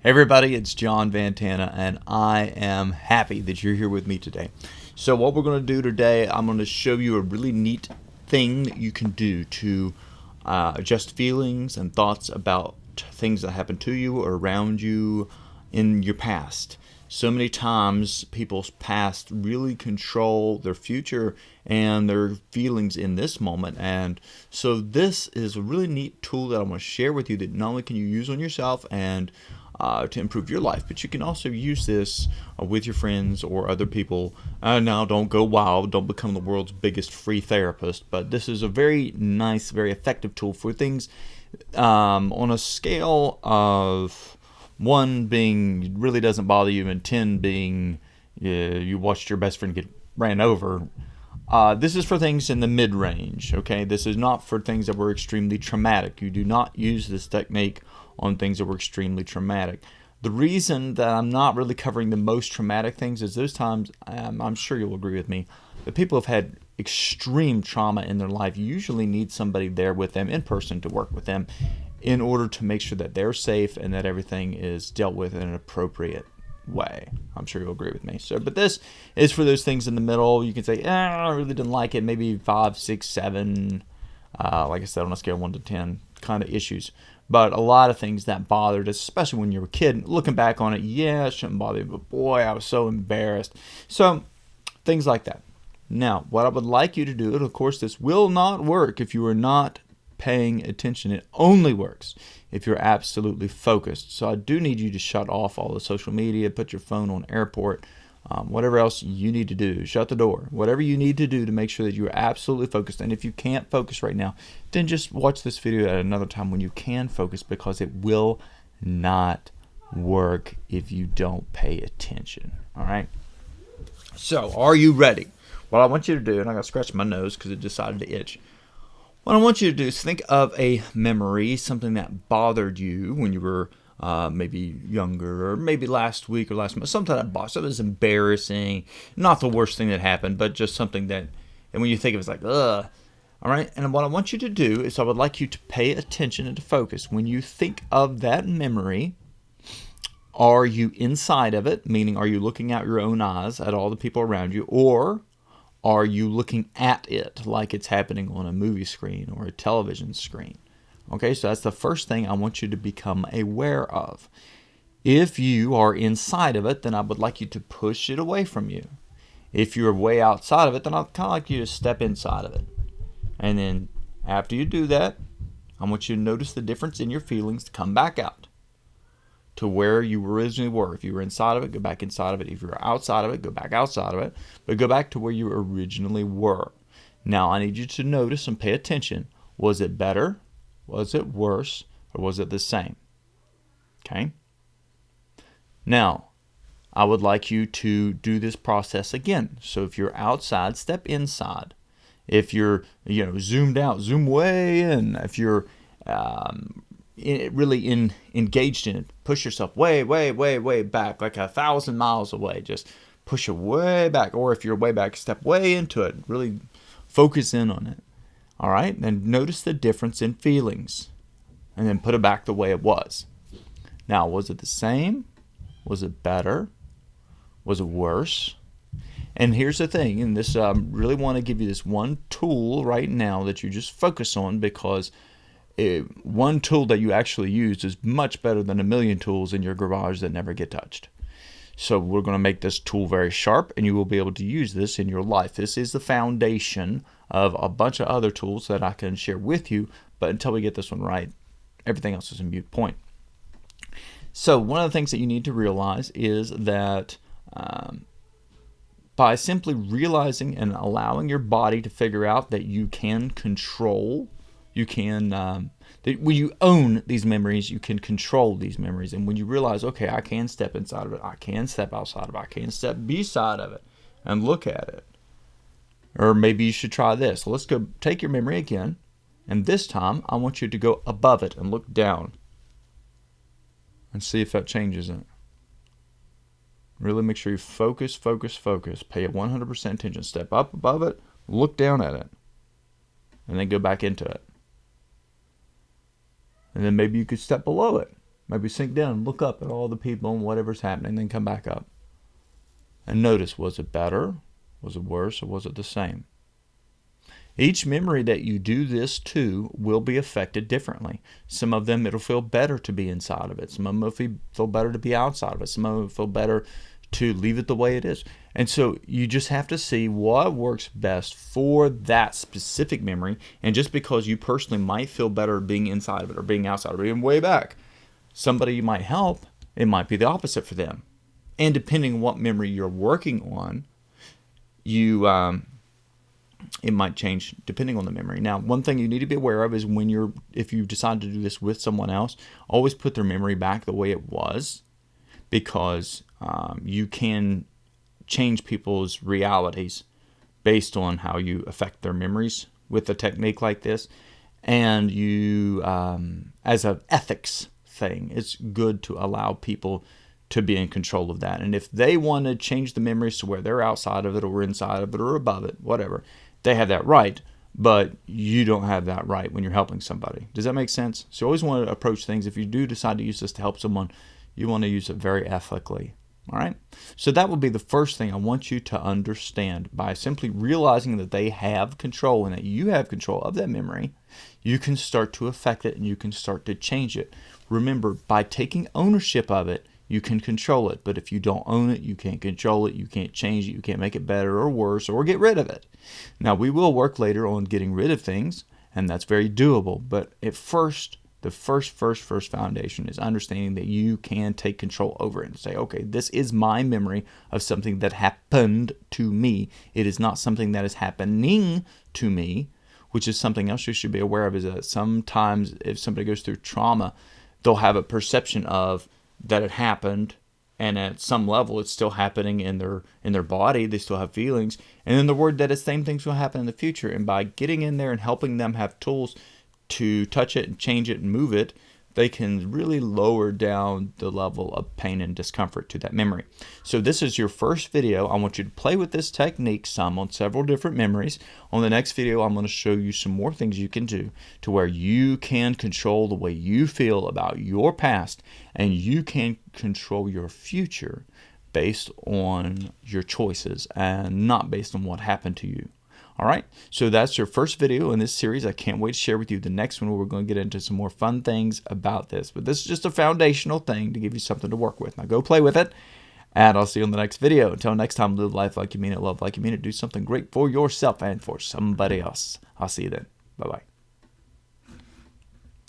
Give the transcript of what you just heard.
Hey everybody, it's John Vantana, and I am happy that you're here with me today. So what we're going to do today, I'm going to show you a really neat thing that you can do to adjust feelings and thoughts about things that happened to you or around you in your past. So many times people's past really control their future and their feelings in this moment. And so this is a really neat tool that I want to share with you that not only can you use on yourself and to improve your life, but you can also use this with your friends or other people. Now, don't go wild, don't become the world's biggest free therapist, but this is a very nice, very effective tool for things on a scale of 1 being really doesn't bother you and 10 being you watched your best friend get ran over. This is for things in the mid-range, okay? This is not for things that were extremely traumatic. You do not use this technique on things that were extremely traumatic. The reason that I'm not really covering the most traumatic things is those times, I'm sure you'll agree with me, that people have had extreme trauma in their life usually need somebody there with them in person to work with them in order to make sure that they're safe and that everything is dealt with in an appropriate way. I'm sure you'll agree with me. So, but this is for those things in the middle. You can say, I really didn't like it. Maybe 5, 6, 7. Like I said, on a scale of 1 to 10 kind of issues. But a lot of things that bothered us, especially when you were a kid. Looking back on it, yeah, it shouldn't bother you, but boy, I was so embarrassed. So, things like that. Now, what I would like you to do, and of course this will not work if you are not paying attention. It only works if you're absolutely focused. So I do need you to shut off all the social media, put your phone on airport, whatever else you need to do, shut the door, whatever you need to do to make sure that you're absolutely focused. And if you can't focus right now, then just watch this video at another time when you can focus, because it will not work if you don't pay attention. All right. So are you ready? What I want you to do, and I got to scratch my nose because it decided to itch. What I want you to do is think of a memory, something that bothered you when you were maybe younger, or maybe last week or last month, something that bothered, something that's embarrassing, not the worst thing that happened, but just something that, and when you think of it, it's like, ugh. All right, and what I want you to do is I would like you to pay attention and to focus. When you think of that memory, are you inside of it, meaning are you looking out your own eyes at all the people around you, or are you looking at it like it's happening on a movie screen or a television screen? Okay, so that's the first thing I want you to become aware of. If you are inside of it, then I would like you to push it away from you. If you're way outside of it, then I'd kind of like you to step inside of it. And then after you do that, I want you to notice the difference in your feelings to come back out to where you originally were. If you were inside of it, go back inside of it. If you were outside of it, go back outside of it. But go back to where you originally were. Now, I need you to notice and pay attention. Was it better? Was it worse? Or was it the same? Okay? Now, I would like you to do this process again. So if you're outside, step inside. If you're, zoomed out, zoom way in. If you're really engaged in it, push yourself way, way, way, way back, like 1,000 miles away. Just push it way back. Or if you're way back, step way into it. Really focus in on it. All right? And notice the difference in feelings. And then put it back the way it was. Now, was it the same? Was it better? Was it worse? And here's the thing, and this really want to give you this one tool right now that you just focus on, because one tool that you actually use is much better than a million tools in your garage that never get touched. So we're going to make this tool very sharp, and you will be able to use this in your life. This is the foundation of a bunch of other tools that I can share with you, but until we get this one right, everything else is a moot point. So one of the things that you need to realize is that by simply realizing and allowing your body to figure out that you can control, that when you own these memories, you can control these memories. And when you realize, okay, I can step inside of it, I can step outside of it, I can step beside of it and look at it. Or maybe you should try this. So let's go take your memory again. And this time, I want you to go above it and look down and see if that changes it. Really make sure you focus, focus, focus. Pay 100% attention. Step up above it, look down at it, and then go back into it. And then maybe you could step below it Maybe sink down and look up at all the people and whatever's happening, then come back up. And notice, was it better? Was it worse? Or was it the same? Each memory that you do this to will be affected differently. Some of them, it'll feel better to be inside of it. Some of them will feel better to be outside of it. Some of them will feel better to leave it the way it is. And so you just have to see what works best for that specific memory. And just because you personally might feel better being inside of it or being outside of it, even way back, somebody you might help, it might be the opposite for them. And depending on what memory you're working on, it might change depending on the memory. Now, one thing you need to be aware of is if you decide to do this with someone else, always put their memory back the way it was, because you can change people's realities based on how you affect their memories with a technique like this. And you, as an ethics thing, it's good to allow people to be in control of that. And if they want to change the memories to where they're outside of it or inside of it or above it, whatever, they have that right, but you don't have that right when you're helping somebody. Does that make sense? So you always want to approach things, if you do decide to use this to help someone, you want to use it very ethically. All right? So that will be the first thing I want you to understand. By simply realizing that they have control and that you have control of that memory, you can start to affect it and you can start to change it. Remember, by taking ownership of it, you can control it. But if you don't own it, you can't control it, you can't change it, you can't make it better or worse or get rid of it. Now, we will work later on getting rid of things, and that's very doable. But at first, the first foundation is understanding that you can take control over it and say, okay, this is my memory of something that happened to me. It is not something that is happening to me, which is something else you should be aware of, is that sometimes if somebody goes through trauma, they'll have a perception of that it happened, and at some level it's still happening in their body. They still have feelings, and then the word that the same things will happen in the future. And by getting in there and helping them have tools to touch it and change it and move it, they can really lower down the level of pain and discomfort to that memory. So this is your first video. I want you to play with this technique some on several different memories. On the next video, I'm going to show you some more things you can do to where you can control the way you feel about your past, and you can control your future based on your choices and not based on what happened to you. All right, so that's your first video in this series. I can't wait to share with you the next one, where we're going to get into some more fun things about this. But this is just a foundational thing to give you something to work with. Now go play with it, and I'll see you in the next video. Until next time, live life like you mean it, love like you mean it, do something great for yourself and for somebody else. I'll see you then. Bye-bye.